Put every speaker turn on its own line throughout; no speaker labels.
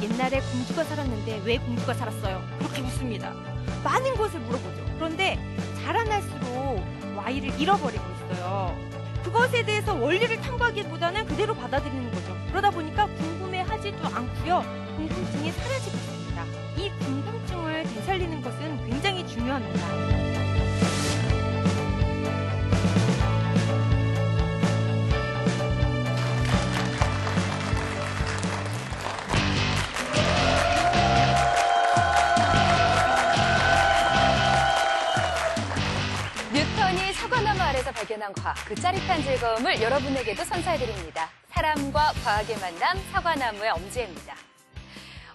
옛날에 공주가 살았는데 왜 공주가 살았어요? 그렇게 묻습니다. 많은 것을 물어보죠. 그런데 자라날수록 Y를 잃어버리고 있어요. 그것에 대해서 원리를 탐구하기보다는 그대로 받아들이는 거죠. 그러다 보니까 궁금해하지도 않고요. 궁금증이 사라지고 있습니다. 이 궁금증을 되살리는 것은 굉장히 중요합니다.
뉴턴이 사과나무 아래서 발견한 과학, 그 짜릿한 즐거움을 여러분에게도 선사해드립니다. 사람과 과학의 만남, 사과나무의 엄지혜입니다.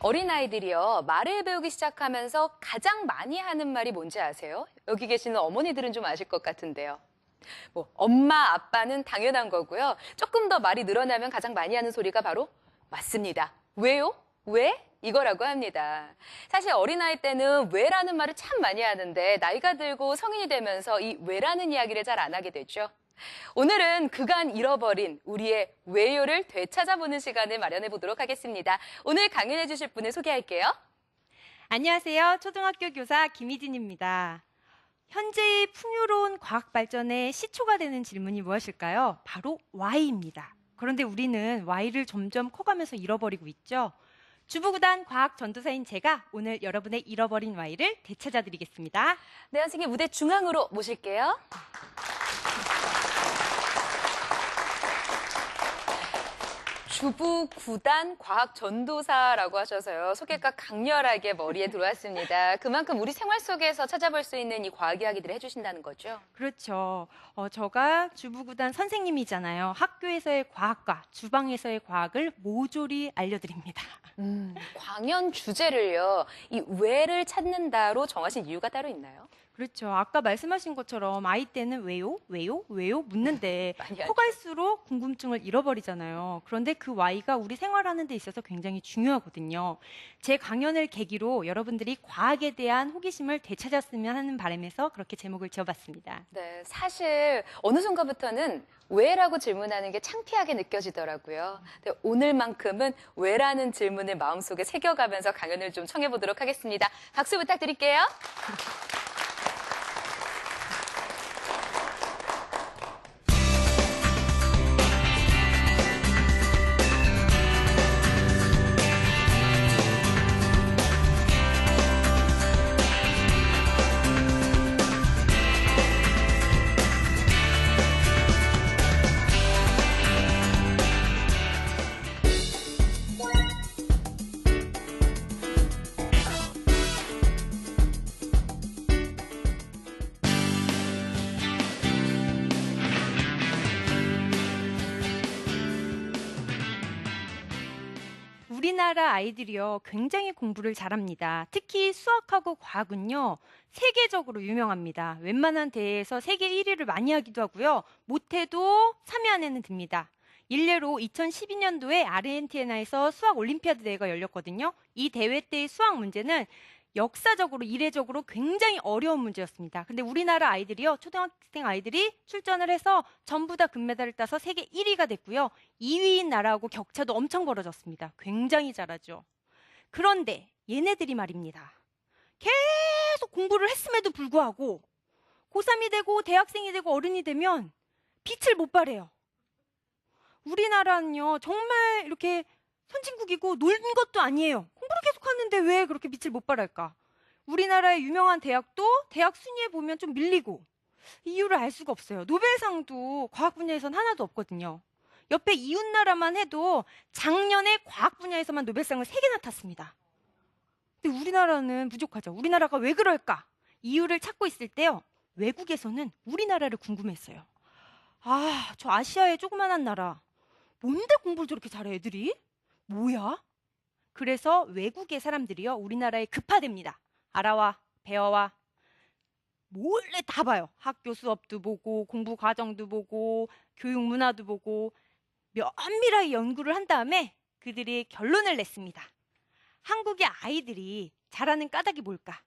어린아이들이요, 말을 배우기 시작하면서 가장 많이 하는 말이 뭔지 아세요? 여기 계시는 어머니들은 좀 아실 것 같은데요. 엄마, 아빠는 당연한 거고요. 조금 더 말이 늘어나면 가장 많이 하는 소리가 바로 맞습니다. 왜요? 왜? 이거라고 합니다. 사실 어린아이 때는 왜라는 말을 참 많이 하는데 나이가 들고 성인이 되면서 이 왜라는 이야기를 잘 안 하게 되죠. 오늘은 그간 잃어버린 우리의 왜요를 되찾아보는 시간을 마련해 보도록 하겠습니다. 오늘 강연해 주실 분을 소개할게요.
안녕하세요. 초등학교 교사 김희진입니다. 현재의 풍요로운 과학 발전의 시초가 되는 질문이 무엇일까요? 바로 Y입니다. 그런데 우리는 Y를 점점 커가면서 잃어버리고 있죠. 주부구단 과학 전도사인 제가 오늘 여러분의 잃어버린 Y를 되찾아드리겠습니다.
네, 선생님 무대 중앙으로 모실게요. 주부구단 과학 전도사라고 하셔서요. 소개가 강렬하게 머리에 들어왔습니다. 그만큼 우리 생활 속에서 찾아볼 수 있는 이 과학 이야기들을 해주신다는 거죠?
그렇죠. 제가 주부구단 선생님이잖아요. 학교에서의 과학과 주방에서의 과학을 모조리 알려드립니다.
강연 주제를요, 이 왜를 찾는다로 정하신 이유가 따로 있나요?
그렇죠. 아까 말씀하신 것처럼 아이 때는 왜요? 왜요? 왜요? 묻는데
많이 하죠.
커갈수록 궁금증을 잃어버리잖아요. 그런데 그 Y가 우리 생활하는 데 있어서 굉장히 중요하거든요. 제 강연을 계기로 여러분들이 과학에 대한 호기심을 되찾았으면 하는 바람에서 그렇게 제목을 지어봤습니다.
네, 사실 어느 순간부터는 왜라고 질문하는 게 창피하게 느껴지더라고요. 근데 오늘만큼은 왜라는 질문을 마음속에 새겨가면서 강연을 좀 청해보도록 하겠습니다. 박수 부탁드릴게요.
우리나라 아이들이요, 굉장히 공부를 잘합니다. 특히 수학하고 과학은요, 세계적으로 유명합니다. 웬만한 대회에서 세계 1위를 많이 하기도 하고요. 못해도 3위 안에는 듭니다. 일례로 2012년도에 아르헨티나에서 수학 올림피아드 대회가 열렸거든요. 이 대회 때의 수학 문제는 역사적으로 이례적으로 굉장히 어려운 문제였습니다. 근데 우리나라 아이들이요, 초등학생 아이들이 출전을 해서 전부 다 금메달을 따서 세계 1위가 됐고요. 2위인 나라하고 격차도 엄청 벌어졌습니다. 굉장히 잘하죠. 그런데 얘네들이 말입니다. 계속 공부를 했음에도 불구하고 고3이 되고 대학생이 되고 어른이 되면 빛을 못 발해요. 우리나라는요, 정말 이렇게 선진국이고 놀는 것도 아니에요. 공부를 계속 하는데 왜 그렇게 빛을 못 발할까? 우리나라의 유명한 대학도 대학 순위에 보면 좀 밀리고 이유를 알 수가 없어요. 노벨상도 과학 분야에선 하나도 없거든요. 옆에 이웃나라만 해도 작년에 과학 분야에서만 노벨상을 3개나 탔습니다. 근데 우리나라는 부족하죠. 우리나라가 왜 그럴까? 이유를 찾고 있을 때요, 외국에서는 우리나라를 궁금했어요. 저 아시아의 조그만한 나라, 뭔데 공부를 저렇게 잘해 애들이? 뭐야? 그래서 외국의 사람들이요, 우리나라에 급파됩니다. 알아와, 배워와. 몰래 다 봐요. 학교 수업도 보고, 공부 과정도 보고, 교육 문화도 보고, 면밀하게 연구를 한 다음에 그들이 결론을 냈습니다. 한국의 아이들이 잘하는 까닭이 뭘까?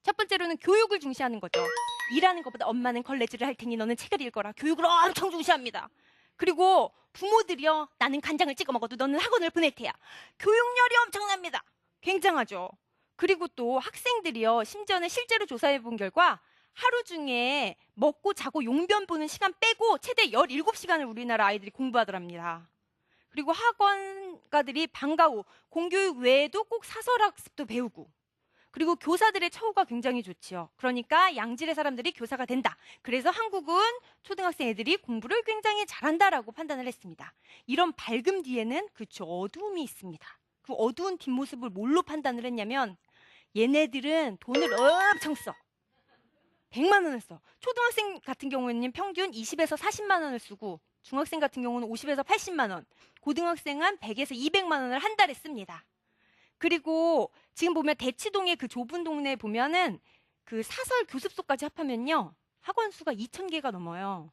첫 번째로는 교육을 중시하는 거죠. 일하는 것보다 엄마는 걸레질을 할 테니 너는 책을 읽어라. 교육을 엄청 중시합니다. 그리고 부모들이요. 나는 간장을 찍어 먹어도 너는 학원을 보낼 테야. 교육열이 엄청납니다. 굉장하죠. 그리고 또 학생들이요. 심지어는 실제로 조사해 본 결과 하루 중에 먹고 자고 용변 보는 시간 빼고 최대 17시간을 우리나라 아이들이 공부하더랍니다. 그리고 학원가들이 방과 후 공교육 외에도 꼭 사설학습도 배우고, 그리고 교사들의 처우가 굉장히 좋지요. 그러니까 양질의 사람들이 교사가 된다. 그래서 한국은 초등학생 애들이 공부를 굉장히 잘한다라고 판단을 했습니다. 이런 밝음 뒤에는 그쵸, 어두움이 있습니다. 그 어두운 뒷모습을 뭘로 판단을 했냐면 얘네들은 돈을 엄청 써. 100만 원을 써. 초등학생 같은 경우에는 평균 20에서 40만 원을 쓰고 중학생 같은 경우는 50에서 80만 원, 고등학생은 100에서 200만 원을 한 달에 씁니다. 그리고 지금 보면 대치동의 그 좁은 동네에 보면은 그 사설 교습소까지 합하면요. 학원 수가 2,000개가 넘어요.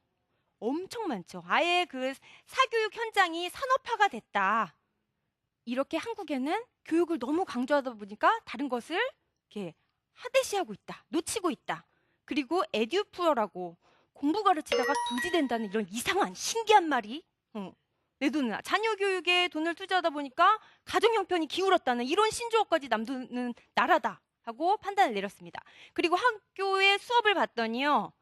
엄청 많죠. 아예 그 사교육 현장이 산업화가 됐다. 이렇게 한국에는 교육을 너무 강조하다 보니까 다른 것을 이렇게 하대시하고 있다. 놓치고 있다. 그리고 에듀푸어라고 공부 가르치다가 그지 된다는 이런 이상한 신기한 말이 내 돈을 자녀 교육에 돈을 투자하다 보니까 가정 형편이 기울었다는 이런 신조어까지 남도는 나라다 하고 판단을 내렸습니다. 그리고 학교에 수업을 봤더니요.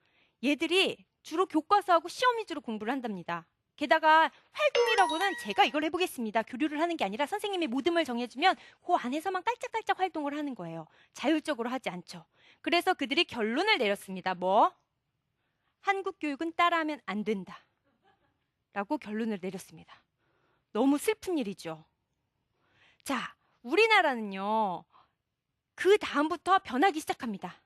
얘들이 주로 교과서하고 시험 위주로 공부를 한답니다. 게다가 활동이라고는 제가 이걸 해보겠습니다. 교류를 하는 게 아니라 선생님이 모듬을 정해주면 그 안에서만 깔짝깔짝 활동을 하는 거예요. 자율적으로 하지 않죠. 그래서 그들이 결론을 내렸습니다. 뭐? 한국 교육은 따라하면 안 된다. 라고 결론을 내렸습니다. 너무 슬픈 일이죠. 자, 우리나라는요. 그 다음부터 변하기 시작합니다.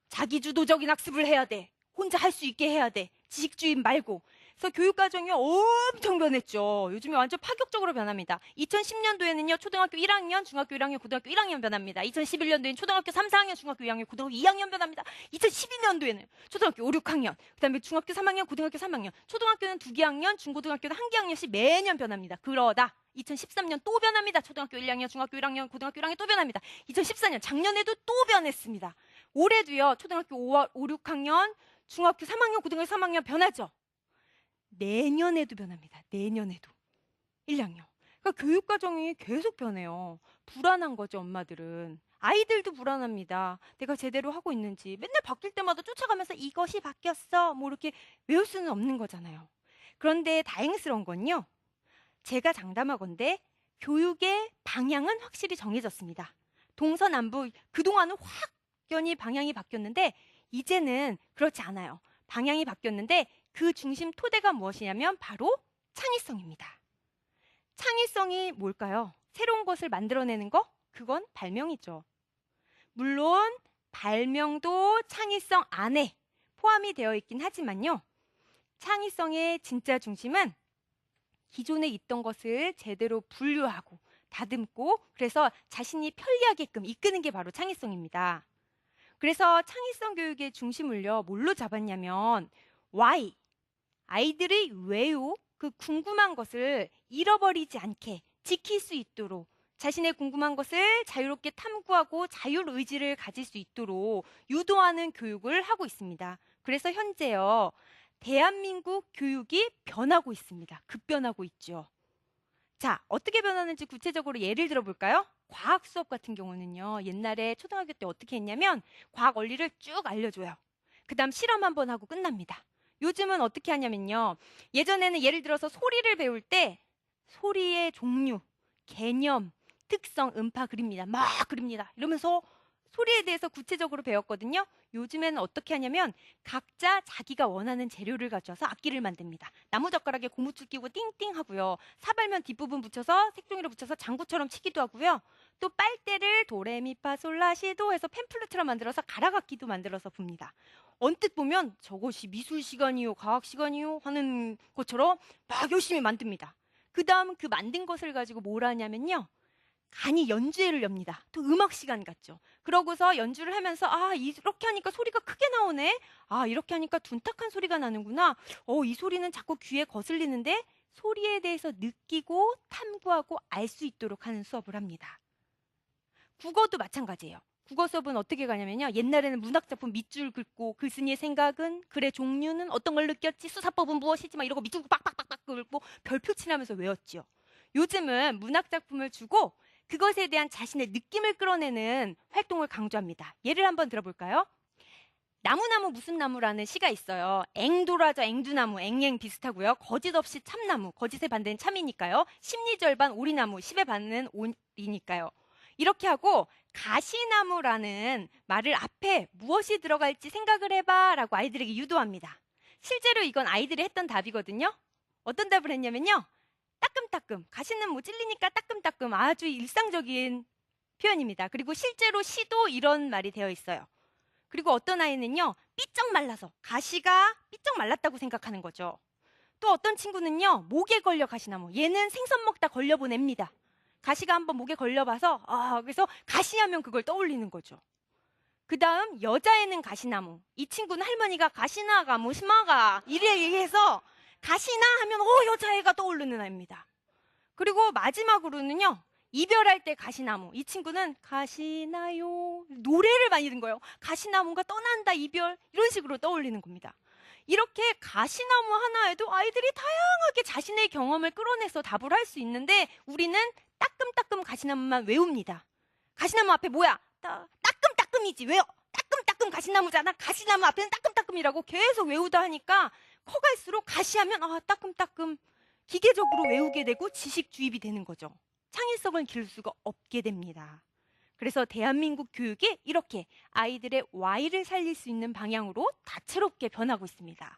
자기주도적인 학습을 해야 돼. 혼자 할 수 있게 해야 돼. 지식주의 말고. 그래서 교육과정이 엄청 변했죠. 요즘에 완전 파격적으로 변합니다. 2010년도에는요. 초등학교 1학년, 중학교 1학년, 고등학교 1학년 변합니다. 2011년도에는 초등학교 3, 4학년, 중학교 2학년, 고등학교 2학년 변합니다. 2012년도에는 초등학교 5, 6학년, 그다음에 중학교 3학년, 고등학교 3학년, 초등학교는 2개학년, 중고등학교는 1개학년씩 매년 변합니다. 그러다 2013년 또 변합니다. 초등학교 1학년, 중학교 1학년, 고등학교 1학년 또 변합니다. 2014년 작년에도 또 변했습니다. 올해도요. 초등학교 5, 6학년, 중학교 3학년, 고등학교 3학년 변하죠. 내년에도 변합니다. 내년에도. 1학년. 그러니까 교육과정이 계속 변해요. 불안한 거죠, 엄마들은. 아이들도 불안합니다. 내가 제대로 하고 있는지. 맨날 바뀔 때마다 쫓아가면서 이것이 바뀌었어. 뭐 이렇게 외울 수는 없는 거잖아요. 그런데 다행스러운 건요. 제가 장담하건대 교육의 방향은 확실히 정해졌습니다. 동서남북 그동안은 확연히 방향이 바뀌었는데 이제는 그렇지 않아요. 방향이 바뀌었는데 그 중심 토대가 무엇이냐면 바로 창의성입니다. 창의성이 뭘까요? 새로운 것을 만들어내는 거? 그건 발명이죠. 물론 발명도 창의성 안에 포함이 되어 있긴 하지만요. 창의성의 진짜 중심은 기존에 있던 것을 제대로 분류하고 다듬고 그래서 자신이 편리하게끔 이끄는 게 바로 창의성입니다. 그래서 창의성 교육의 중심을요. 뭘로 잡았냐면 why, 아이들의 왜요? 그 궁금한 것을 잃어버리지 않게 지킬 수 있도록 자신의 궁금한 것을 자유롭게 탐구하고 자율의지를 가질 수 있도록 유도하는 교육을 하고 있습니다. 그래서 현재요. 대한민국 교육이 변하고 있습니다. 급변하고 있죠. 자, 어떻게 변하는지 구체적으로 예를 들어볼까요? 과학 수업 같은 경우는요. 옛날에 초등학교 때 어떻게 했냐면 과학 원리를 쭉 알려줘요. 그 다음 실험 한번 하고 끝납니다. 요즘은 어떻게 하냐면요. 예전에는 예를 들어서 소리를 배울 때 소리의 종류, 개념, 특성, 음파 그립니다. 막 그립니다. 이러면서 소리에 대해서 구체적으로 배웠거든요. 요즘에는 어떻게 하냐면 각자 자기가 원하는 재료를 가져와서 악기를 만듭니다. 나무젓가락에 고무줄 끼고 띵띵 하고요. 사발면 뒷부분 붙여서 색종이를 붙여서 장구처럼 치기도 하고요. 또 빨대를 도레미파솔라시도 해서 팸플루트처럼 만들어서 가락악기도 만들어서 붑니다. 언뜻 보면 저것이 미술 시간이요, 과학 시간이요 하는 것처럼 막 열심히 만듭니다. 그 다음 그 만든 것을 가지고 뭘 하냐면요. 간이 연주회를 엽니다. 또 음악 시간 같죠. 그러고서 연주를 하면서 아 이렇게 하니까 소리가 크게 나오네. 아 이렇게 하니까 둔탁한 소리가 나는구나. 이 소리는 자꾸 귀에 거슬리는데 소리에 대해서 느끼고 탐구하고 알 수 있도록 하는 수업을 합니다. 국어도 마찬가지예요. 국어 수업은 어떻게 가냐면요. 옛날에는 문학작품 밑줄 긋고 글쓴이의 생각은, 글의 종류는, 어떤 걸 느꼈지, 수사법은 무엇이지 막 이러고 밑줄 빡빡빡빡 긋고 별표 칠하면서 외웠죠. 요즘은 문학작품을 주고 그것에 대한 자신의 느낌을 끌어내는 활동을 강조합니다. 예를 한번 들어볼까요? 나무나무 무슨 나무라는 시가 있어요. 앵도라죠. 앵두나무. 앵앵 비슷하고요. 거짓 없이 참나무. 거짓의 반대는 참이니까요. 심리절반 오리나무. 십의 반은 오리니까요. 이렇게 하고 가시나무라는 말을 앞에 무엇이 들어갈지 생각을 해봐 라고 아이들에게 유도합니다. 실제로 이건 아이들이 했던 답이거든요. 어떤 답을 했냐면요. 따끔따끔. 가시는 뭐 찔리니까 따끔따끔. 아주 일상적인 표현입니다. 그리고 실제로 시도 이런 말이 되어 있어요. 그리고 어떤 아이는요, 삐쩍 말라서 가시가 삐쩍 말랐다고 생각하는 거죠. 또 어떤 친구는요, 목에 걸려 가시나무. 얘는 생선 먹다 걸려보냅니다. 가시가 한번 목에 걸려봐서 그래서 가시하면 그걸 떠올리는 거죠. 그 다음 여자애는 가시나무. 이 친구는 할머니가 가시나가 무심하가 이래 얘기해서 가시나 하면 여자애가 떠오르는 아이입니다. 그리고 마지막으로는요, 이별할 때 가시나무. 이 친구는 가시나요 노래를 많이 듣는 거예요. 가시나무가 떠난다 이별 이런 식으로 떠올리는 겁니다. 이렇게 가시나무 하나에도 아이들이 다양하게 자신의 경험을 끌어내서 답을 할 수 있는데 우리는 따끔따끔 가시나무만 외웁니다. 가시나무 앞에 뭐야? 따끔따끔이지. 왜요? 따끔따끔 가시나무잖아. 가시나무 앞에는 따끔따끔이라고 계속 외우다 하니까 커갈수록 가시하면 따끔따끔 기계적으로 외우게 되고 지식 주입이 되는 거죠. 창의성을 기를 수가 없게 됩니다. 그래서 대한민국 교육이 이렇게 아이들의 Y를 살릴 수 있는 방향으로 다채롭게 변하고 있습니다.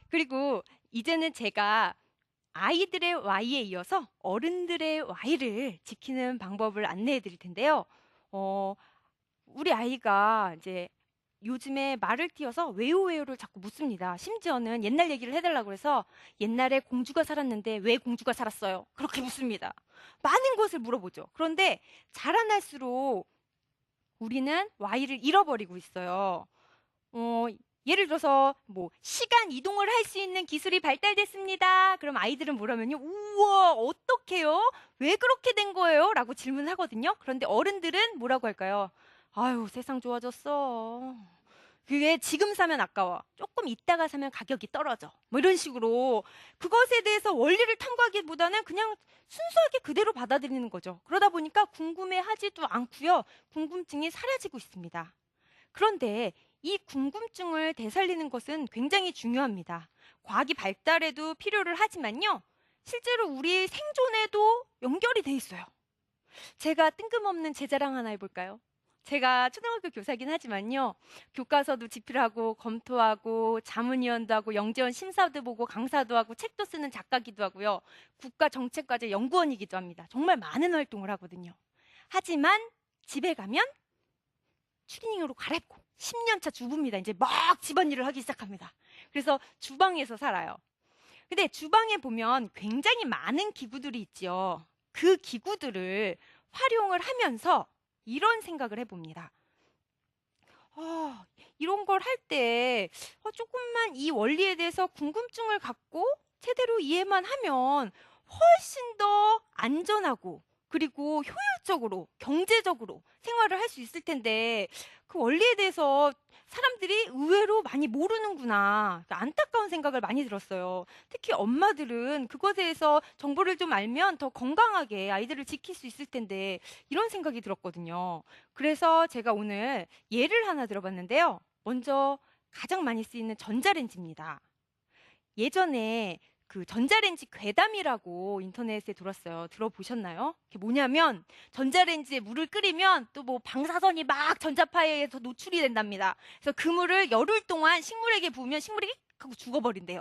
그리고 이제는 제가 아이들의 Y에 이어서 어른들의 Y를 지키는 방법을 안내해 드릴 텐데요. 우리 아이가 이제 요즘에 말을 띄어서 왜요왜요를 자꾸 묻습니다. 심지어는 옛날 얘기를 해달라고 해서 옛날에 공주가 살았는데 왜 공주가 살았어요? 그렇게 묻습니다. 많은 것을 물어보죠. 그런데 자라날수록 우리는 Y를 잃어버리고 있어요. 예를 들어서 뭐 시간 이동을 할 수 있는 기술이 발달됐습니다. 그럼 아이들은 뭐라면요? 우와, 어떡해요? 왜 그렇게 된 거예요? 라고 질문하거든요. 그런데 어른들은 뭐라고 할까요? 아유, 세상 좋아졌어. 그게 지금 사면 아까워. 조금 있다가 사면 가격이 떨어져. 뭐 이런 식으로 그것에 대해서 원리를 탐구하기보다는 그냥 순수하게 그대로 받아들이는 거죠. 그러다 보니까 궁금해하지도 않고요. 궁금증이 사라지고 있습니다. 그런데 이 궁금증을 되살리는 것은 굉장히 중요합니다. 과학이 발달에도 필요를 하지만요. 실제로 우리 생존에도 연결이 돼 있어요. 제가 뜬금없는 제 자랑 하나 해볼까요? 제가 초등학교 교사긴 하지만요. 교과서도 집필하고 검토하고 자문위원도 하고 영재원 심사도 보고 강사도 하고 책도 쓰는 작가기도 하고요. 국가정책과제 연구원이기도 합니다. 정말 많은 활동을 하거든요. 하지만 집에 가면 추리닝으로 갈아입고 10년차 주부입니다. 이제 막 집안일을 하기 시작합니다. 그래서 주방에서 살아요. 근데 주방에 보면 굉장히 많은 기구들이 있죠. 그 기구들을 활용을 하면서 이런 생각을 해봅니다. 이런 걸 할 때 조금만 이 원리에 대해서 궁금증을 갖고 제대로 이해만 하면 훨씬 더 안전하고 그리고 효율적으로 경제적으로 생활을 할 수 있을 텐데 그 원리에 대해서 사람들이 의외로 많이 모르는구나. 안타까운 생각을 많이 들었어요. 특히 엄마들은 그것에 대해서 정보를 좀 알면 더 건강하게 아이들을 지킬 수 있을 텐데 이런 생각이 들었거든요. 그래서 제가 오늘 예를 하나 들어봤는데요. 먼저 가장 많이 쓰이는 전자레인지입니다. 예전에 그 전자레인지 괴담이라고 인터넷에 들었어요. 들어보셨나요? 그게 뭐냐면 전자레인지에 물을 끓이면 또 뭐 방사선이 막 전자파에서 노출이 된답니다. 그래서 그 물을 열흘 동안 식물에게 부으면 식물이 하고 죽어버린대요.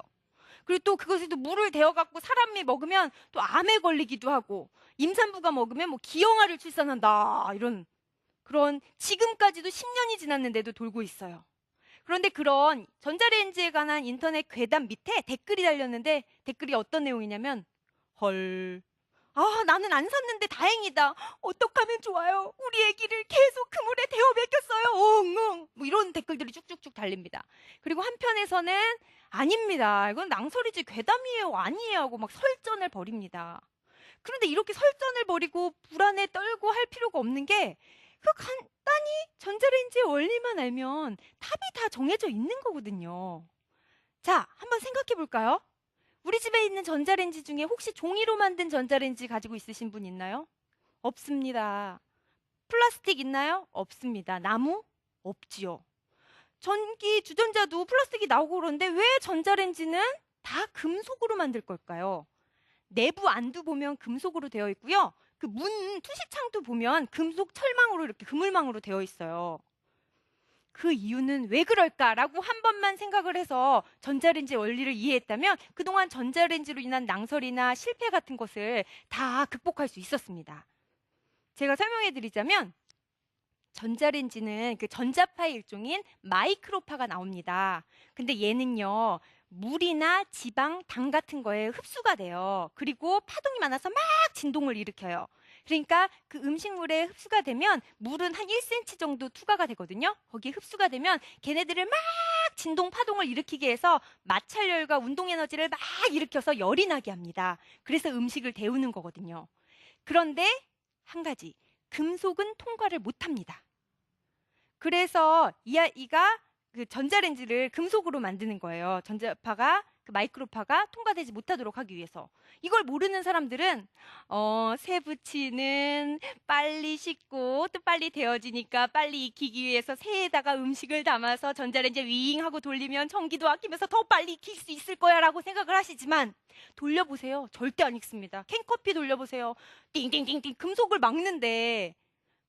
그리고 또 그것에 또 물을 데워갖고 사람이 먹으면 또 암에 걸리기도 하고 임산부가 먹으면 뭐 기형아를 출산한다 이런 그런 지금까지도 10년이 지났는데도 돌고 있어요. 그런데 그런 전자레인지에 관한 인터넷 괴담 밑에 댓글이 달렸는데 댓글이 어떤 내용이냐면 헐, 아, 나는 안 샀는데 다행이다. 어떡하면 좋아요. 우리 애기를 계속 그물에 데워 먹였어요. 엉엉. 뭐 이런 댓글들이 쭉쭉쭉 달립니다. 그리고 한편에서는 아닙니다. 이건 낭설이지 괴담이에요. 아니에요. 하고 막 설전을 벌입니다. 그런데 이렇게 설전을 벌이고 불안에 떨고 할 필요가 없는 게 그 간단히 전자레인지의 원리만 알면 답이 다 정해져 있는 거거든요. 자, 한번 생각해 볼까요? 우리 집에 있는 전자레인지 중에 혹시 종이로 만든 전자레인지 가지고 있으신 분 있나요? 없습니다. 플라스틱 있나요? 없습니다. 나무? 없지요. 전기 주전자도 플라스틱이 나오고 그러는데 왜 전자레인지는 다 금속으로 만들 걸까요? 내부 안도 보면 금속으로 되어 있고요. 그 문 투시창도 보면 금속 철망으로 이렇게 그물망으로 되어 있어요. 그 이유는 왜 그럴까라고 한 번만 생각을 해서 전자레인지 원리를 이해했다면 그동안 전자레인지로 인한 낭설이나 실패 같은 것을 다 극복할 수 있었습니다. 제가 설명해 드리자면 전자레인지는 그 전자파의 일종인 마이크로파가 나옵니다. 근데 얘는요, 물이나 지방, 당 같은 거에 흡수가 돼요. 그리고 파동이 많아서 막 진동을 일으켜요. 그러니까 그 음식물에 흡수가 되면 물은 한 1cm 정도 투과가 되거든요. 거기에 흡수가 되면 걔네들을 막 진동, 파동을 일으키게 해서 마찰열과 운동 에너지를 막 일으켜서 열이 나게 합니다. 그래서 음식을 데우는 거거든요. 그런데 한 가지, 금속은 통과를 못 합니다. 그래서 이 아이가 그 전자레인지를 금속으로 만드는 거예요. 전자파가 그 마이크로파가 통과되지 못하도록 하기 위해서. 이걸 모르는 사람들은 새 부치는 빨리 식고 또 빨리 데워지니까 빨리 익히기 위해서 새에다가 음식을 담아서 전자레인지에 윙 하고 돌리면 전기도 아끼면서 더 빨리 익힐 수 있을 거야라고 생각을 하시지만 돌려보세요. 절대 안 익습니다. 캔커피 돌려보세요. 띵띵띵띵 금속을 막는데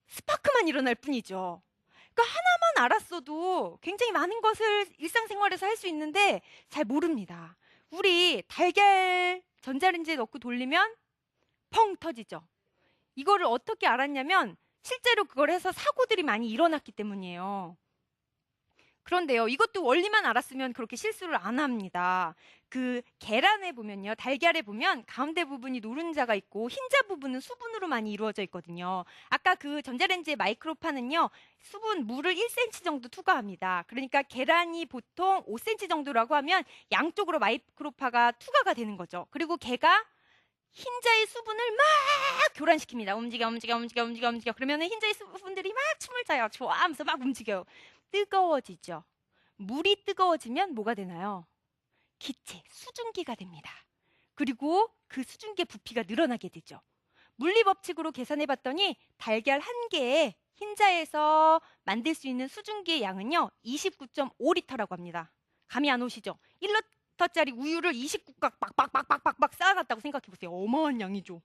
스파크만 일어날 뿐이죠. 그러니까 하나만 알았어도 굉장히 많은 것을 일상생활에서 할 수 있는데 잘 모릅니다. 우리 달걀 전자레인지에 넣고 돌리면 펑 터지죠. 이거를 어떻게 알았냐면 실제로 그걸 해서 사고들이 많이 일어났기 때문이에요. 그런데요, 이것도 원리만 알았으면 그렇게 실수를 안 합니다. 그 계란에 보면요, 달걀에 보면 가운데 부분이 노른자가 있고 흰자 부분은 수분으로 많이 이루어져 있거든요. 아까 그 전자레인지의 마이크로파는요, 물을 1cm 정도 투과합니다. 그러니까 계란이 보통 5cm 정도라고 하면 양쪽으로 마이크로파가 투과가 되는 거죠. 그리고 걔가 흰자의 수분을 막 교란시킵니다. 움직여, 움직여, 움직여, 움직여, 움직여. 그러면은 흰자의 수분들이 막 춤을 춰요. 좋아하면서 막 움직여요. 뜨거워지죠. 물이 뜨거워지면 뭐가 되나요? 기체, 수증기가 됩니다. 그리고 그 수증기의 부피가 늘어나게 되죠. 물리 법칙으로 계산해 봤더니 달걀 한 개에 흰자에서 만들 수 있는 수증기의 양은요, 29.5리터라고 합니다. 감이 안 오시죠? 1리터짜리 우유를 29각 빡빡빡빡빡 쌓아갔다고 생각해 보세요. 어마어마한 양이죠.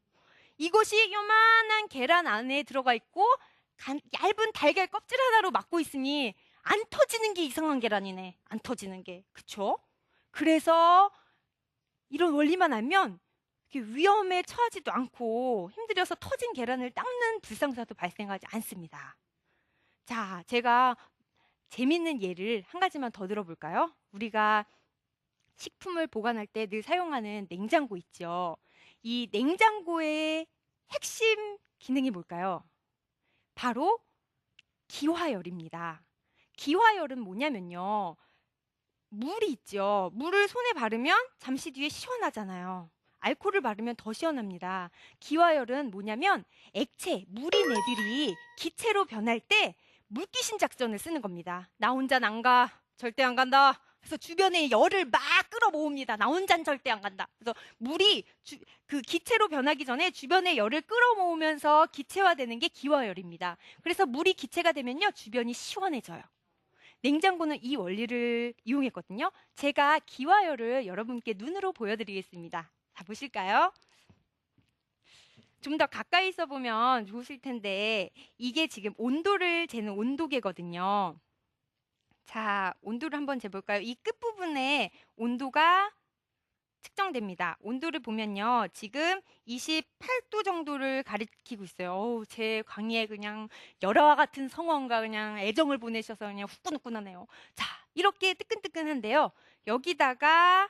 이것이 요만한 계란 안에 들어가 있고 얇은 달걀 껍질 하나로 막고 있으니 안 터지는 게 이상한 계란이네. 안 터지는 게. 그쵸? 그래서 이런 원리만 알면 위험에 처하지도 않고 힘들어서 터진 계란을 닦는 불상사도 발생하지 않습니다. 자, 제가 재밌는 예를 한 가지만 더 들어볼까요? 우리가 식품을 보관할 때 늘 사용하는 냉장고 있죠. 이 냉장고의 핵심 기능이 뭘까요? 바로 기화열입니다. 기화열은 뭐냐면요. 물이 있죠. 물을 손에 바르면 잠시 뒤에 시원하잖아요. 알코올을 바르면 더 시원합니다. 기화열은 뭐냐면 액체, 물인 애들이 기체로 변할 때 물귀신 작전을 쓰는 겁니다. 나 혼자는 안 가. 절대 안 간다. 그래서 주변에 열을 막 끌어모읍니다. 나 혼자는 절대 안 간다. 그래서 물이 그 기체로 변하기 전에 주변에 열을 끌어모으면서 기체화되는 게 기화열입니다. 그래서 물이 기체가 되면요, 주변이 시원해져요. 냉장고는 이 원리를 이용했거든요. 제가 기화열을 여러분께 눈으로 보여드리겠습니다. 자, 보실까요? 좀 더 가까이서 보면 좋으실 텐데 이게 지금 온도를 재는 온도계거든요. 자, 온도를 한번 재볼까요? 이 끝부분에 온도가 측정됩니다. 온도를 보면요. 지금 28도 정도를 가리키고 있어요. 어우, 제 광희에 그냥 열화와 같은 성원과 그냥 애정을 보내셔서 그냥 후끈후끈하네요. 자, 이렇게 뜨끈뜨끈한데요. 여기다가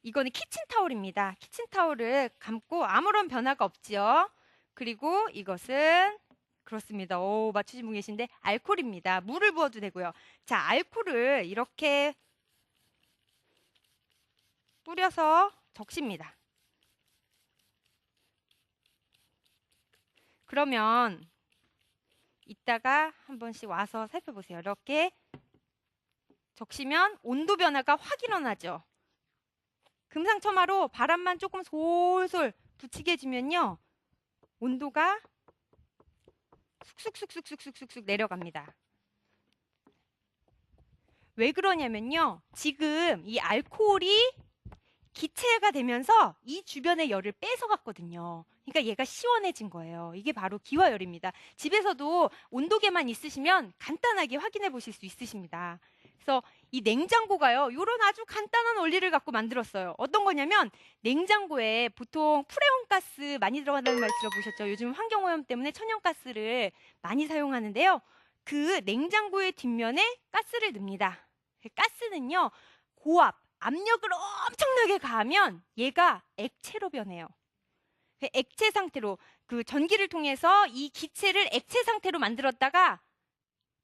이거는 키친타올입니다. 키친타올을 감고 아무런 변화가 없지요. 그리고 이것은 그렇습니다. 오, 맞추신 분 계신데 알코올입니다. 물을 부어도 되고요. 자, 알코올을 이렇게 뿌려서 적십니다. 그러면 이따가 한 번씩 와서 살펴보세요. 이렇게 적시면 온도 변화가 확 일어나죠. 금상첨화로 바람만 조금 솔솔 붙이게 해주면요, 온도가 쑥쑥쑥쑥쑥쑥쑥 내려갑니다. 왜 그러냐면요, 지금 이 알코올이 기체가 되면서 이 주변의 열을 뺏어갔거든요. 그러니까 얘가 시원해진 거예요. 이게 바로 기화열입니다. 집에서도 온도계만 있으시면 간단하게 확인해 보실 수 있으십니다. 그래서 이 냉장고가요, 이런 아주 간단한 원리를 갖고 만들었어요. 어떤 거냐면, 냉장고에 보통 프레온가스 많이 들어간다는 말 들어보셨죠? 요즘 환경오염 때문에 천연가스를 많이 사용하는데요. 그 냉장고의 뒷면에 가스를 넣습니다. 가스는요, 고압, 압력을 엄청나게 가하면 얘가 액체로 변해요. 액체 상태로, 그 전기를 통해서 이 기체를 액체 상태로 만들었다가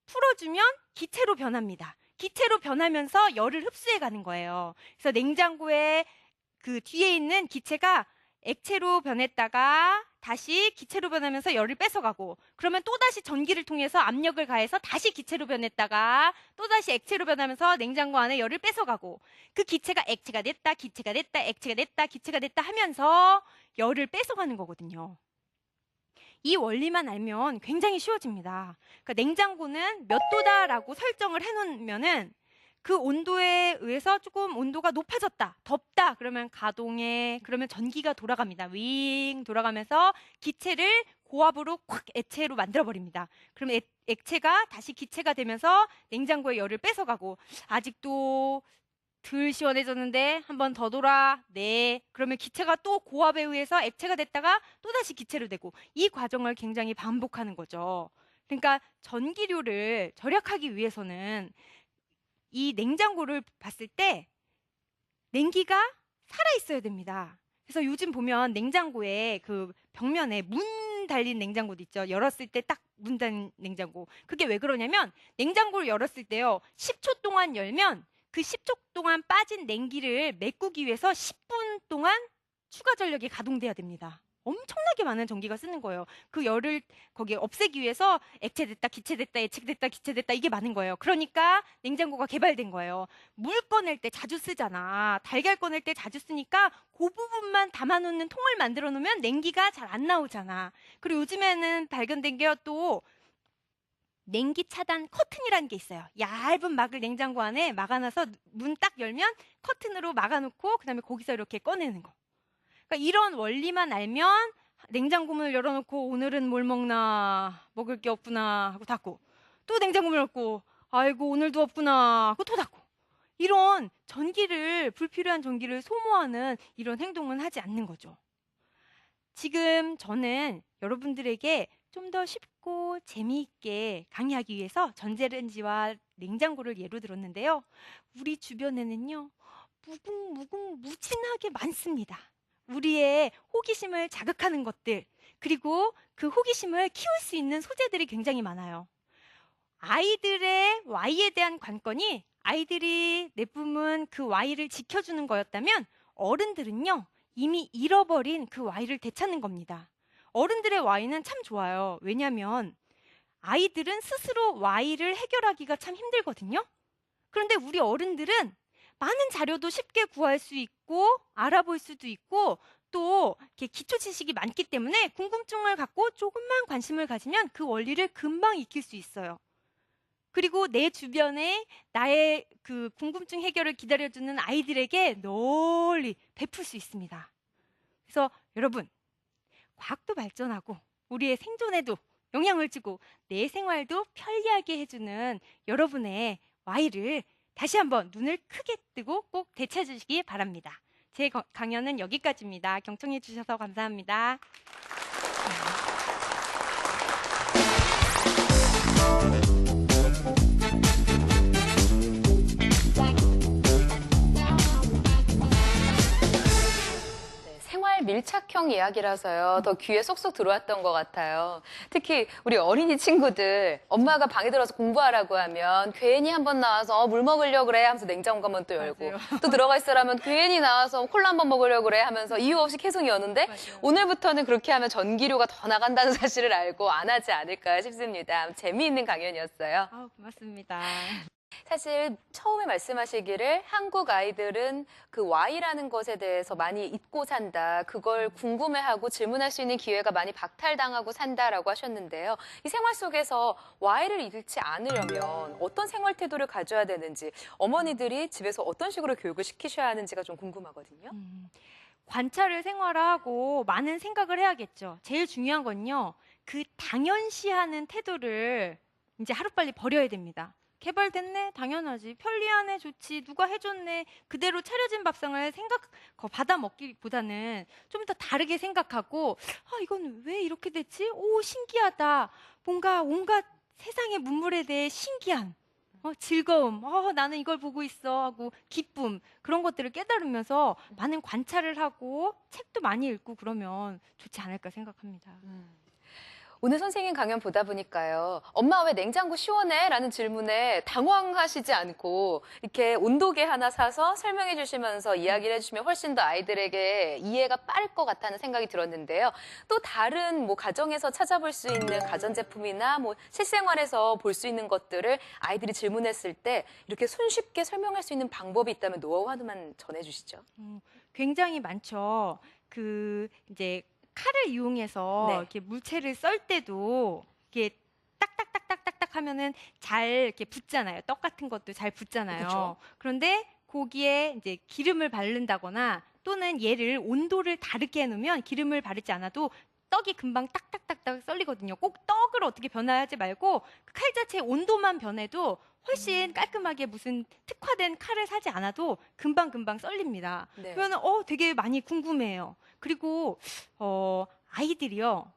풀어주면 기체로 변합니다. 기체로 변하면서 열을 흡수해 가는 거예요. 그래서 냉장고에 그 뒤에 있는 기체가 액체로 변했다가 다시 기체로 변하면서 열을 뺏어가고, 그러면 또다시 전기를 통해서 압력을 가해서 다시 기체로 변했다가 또다시 액체로 변하면서 냉장고 안에 열을 뺏어가고, 그 기체가 액체가 됐다, 기체가 됐다, 액체가 됐다, 기체가 됐다 하면서 열을 뺏어가는 거거든요. 이 원리만 알면 굉장히 쉬워집니다. 그러니까 냉장고는 몇 도다라고 설정을 해놓으면은 그 온도에 의해서 조금 온도가 높아졌다, 덥다, 그러면 가동해, 그러면 전기가 돌아갑니다. 윙 돌아가면서 기체를 고압으로 콱 액체로 만들어버립니다. 그러면 액체가 다시 기체가 되면서 냉장고의 열을 뺏어가고, 아직도 덜 시원해졌는데 한 번 더 돌아. 네. 그러면 기체가 또 고압에 의해서 액체가 됐다가 또다시 기체로 되고, 이 과정을 굉장히 반복하는 거죠. 그러니까 전기료를 절약하기 위해서는 이 냉장고를 봤을 때 냉기가 살아있어야 됩니다. 그래서 요즘 보면 냉장고에 그 벽면에 문 달린 냉장고도 있죠. 열었을 때 딱 문 달린 냉장고. 그게 왜 그러냐면, 냉장고를 열었을 때요, 10초 동안 열면 그 10초 동안 빠진 냉기를 메꾸기 위해서 10분 동안 추가 전력이 가동돼야 됩니다. 엄청나게 많은 전기가 쓰는 거예요. 그 열을 거기에 없애기 위해서 액체 됐다, 기체 됐다, 액체 됐다, 기체 됐다, 이게 많은 거예요. 그러니까 냉장고가 개발된 거예요. 물 꺼낼 때 자주 쓰잖아. 달걀 꺼낼 때 자주 쓰니까 그 부분만 담아놓는 통을 만들어 놓으면 냉기가 잘 안 나오잖아. 그리고 요즘에는 발견된 게 또 냉기 차단 커튼이라는 게 있어요. 얇은 막을 냉장고 안에 막아놔서 문 딱 열면 커튼으로 막아놓고 그다음에 거기서 이렇게 꺼내는 거. 그러니까 이런 원리만 알면 냉장고 문을 열어놓고 오늘은 뭘 먹나, 먹을 게 없구나 하고 닫고, 또 냉장고 문을 열고 아이고 오늘도 없구나 하고 또 닫고, 이런 불필요한 전기를 소모하는 이런 행동은 하지 않는 거죠. 지금 저는 여러분들에게 좀 더 쉽고 재미있게 강의하기 위해서 전자레인지와 냉장고를 예로 들었는데요. 우리 주변에는요, 무궁무궁 무진하게 많습니다. 우리의 호기심을 자극하는 것들, 그리고 그 호기심을 키울 수 있는 소재들이 굉장히 많아요. 아이들의 Y에 대한 관건이 아이들이 내뿜은 그 Y를 지켜주는 거였다면, 어른들은요, 이미 잃어버린 그 Y를 되찾는 겁니다. 어른들의 Y는 참 좋아요. 왜냐하면 아이들은 스스로 Y를 해결하기가 참 힘들거든요. 그런데 우리 어른들은 많은 자료도 쉽게 구할 수 있고 알아볼 수도 있고, 또 이렇게 기초 지식이 많기 때문에 궁금증을 갖고 조금만 관심을 가지면 그 원리를 금방 익힐 수 있어요. 그리고 내 주변에 나의 그 궁금증 해결을 기다려주는 아이들에게 널리 베풀 수 있습니다. 그래서 여러분, 과학도 발전하고 우리의 생존에도 영향을 주고 내 생활도 편리하게 해주는 여러분의 Y를 다시 한번 눈을 크게 뜨고 꼭 되찾으시기 바랍니다. 제 강연은 여기까지입니다. 경청해 주셔서 감사합니다.
가족형 이야기라서요. 더 귀에 쏙쏙 들어왔던 것 같아요. 특히 우리 어린이 친구들 엄마가 방에 들어서 공부하라고 하면 괜히 한번 나와서 물 먹으려고 그래 하면서 냉장고 한번 또 열고
맞아요.
또 들어가 있으라면 괜히 나와서 콜라 한번 먹으려고 그래 하면서 이유 없이 계속 여는데
맞아요.
오늘부터는 그렇게 하면 전기료가 더 나간다는 사실을 알고 안 하지 않을까 싶습니다. 재미있는 강연이었어요.
아, 고맙습니다.
사실 처음에 말씀하시기를 한국 아이들은 그 Y라는 것에 대해서 많이 잊고 산다. 그걸 궁금해하고 질문할 수 있는 기회가 많이 박탈당하고 산다라고 하셨는데요. 이 생활 속에서 Y를 잃지 않으려면 어떤 생활 태도를 가져야 되는지 어머니들이 집에서 어떤 식으로 교육을 시키셔야 하는지가 좀 궁금하거든요.
관찰을 생활화하고 많은 생각을 해야겠죠. 제일 중요한 건요. 그 당연시하는 태도를 이제 하루빨리 버려야 됩니다. 개발됐네? 당연하지. 편리하네? 좋지. 누가 해줬네? 그대로 차려진 밥상을 받아 먹기보다는 좀 더 다르게 생각하고, 아, 이건 왜 이렇게 됐지? 오, 신기하다. 뭔가 온갖 세상의 문물에 대해 신기한 즐거움, 나는 이걸 보고 있어 하고 기쁨, 그런 것들을 깨달으면서 많은 관찰을 하고 책도 많이 읽고 그러면 좋지 않을까 생각합니다.
오늘 선생님 강연 보다 보니까요. 엄마 왜 냉장고 시원해? 라는 질문에 당황하시지 않고 이렇게 온도계 하나 사서 설명해 주시면서 이야기를 해주시면 훨씬 더 아이들에게 이해가 빠를 것 같다는 생각이 들었는데요. 또 다른 가정에서 찾아볼 수 있는 가전제품이나 실생활에서 볼 수 있는 것들을 아이들이 질문했을 때 이렇게 손쉽게 설명할 수 있는 방법이 있다면 노하우 하나만 전해주시죠.
굉장히 많죠. 이제 칼을 이용해서
네.
이렇게 물체를 썰 때도 이렇게 딱딱딱딱딱딱 하면은 잘 이렇게 붙잖아요. 떡 같은 것도 잘 붙잖아요.
그쵸.
그런데 거기에 이제 기름을 바른다거나 또는 얘를 온도를 다르게 해놓으면 기름을 바르지 않아도 떡이 금방 딱딱딱딱 썰리거든요. 꼭 떡을 어떻게 변화하지 말고 그 칼 자체의 온도만 변해도 훨씬 깔끔하게 무슨 특화된 칼을 사지 않아도 금방금방 썰립니다.
네.
그러면 되게 많이 궁금해요. 그리고 아이들이요.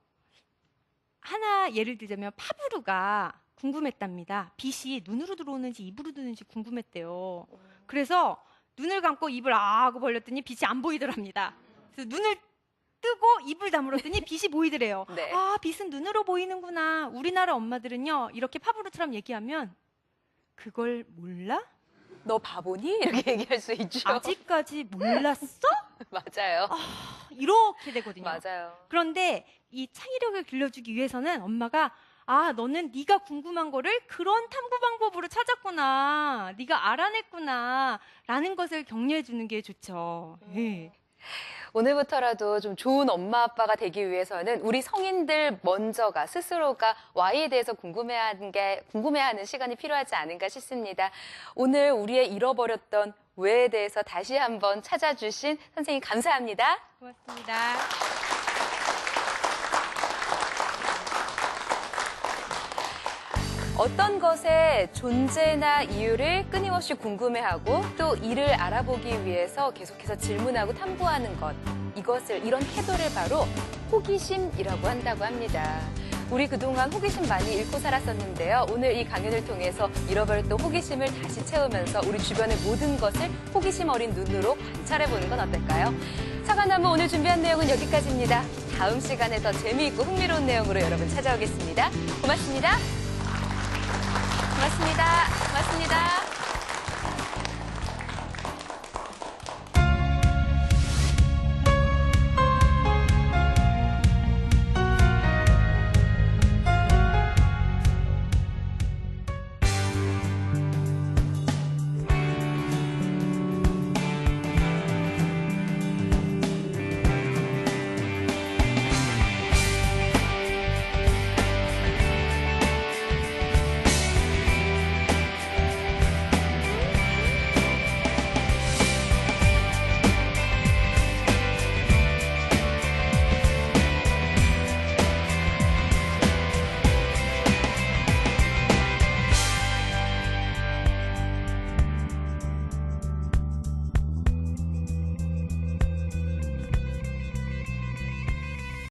하나 예를 들자면 파브루가 궁금했답니다. 빛이 눈으로 들어오는지 입으로 들어오는지 궁금했대요. 그래서 눈을 감고 입을 하고 벌렸더니 빛이 안 보이더랍니다. 그래서 눈을 뜨고 입을 다물었더니 빛이 보이더래요.
네.
아, 빛은 눈으로 보이는구나. 우리나라 엄마들은요. 이렇게 파브루처럼 얘기하면 그걸 몰라?
너 바보니? 이렇게 얘기할 수 있죠.
아직까지 몰랐어?
맞아요.
이렇게 되거든요.
맞아요.
그런데 이 창의력을 길러주기 위해서는 엄마가 너는 네가 궁금한 거를 그런 탐구 방법으로 찾았구나. 네가 알아냈구나. 라는 것을 격려해 주는 게 좋죠. 네.
오늘부터라도 좀 좋은 엄마 아빠가 되기 위해서는 우리 성인들 먼저가 스스로가 Y에 대해서 궁금해하는 시간이 필요하지 않은가 싶습니다. 오늘 우리의 잃어버렸던 왜에 대해서 다시 한번 찾아주신 선생님 감사합니다.
고맙습니다.
어떤 것의 존재나 이유를 끊임없이 궁금해하고 또 이를 알아보기 위해서 계속해서 질문하고 탐구하는 것, 이런 태도를 바로 호기심이라고 한다고 합니다. 우리 그동안 호기심 많이 잃고 살았었는데요. 오늘 이 강연을 통해서 잃어버렸던 호기심을 다시 채우면서 우리 주변의 모든 것을 호기심 어린 눈으로 관찰해보는 건 어떨까요? 사과나무 오늘 준비한 내용은 여기까지입니다. 다음 시간에 더 재미있고 흥미로운 내용으로 여러분 찾아오겠습니다. 고맙습니다. 고맙습니다.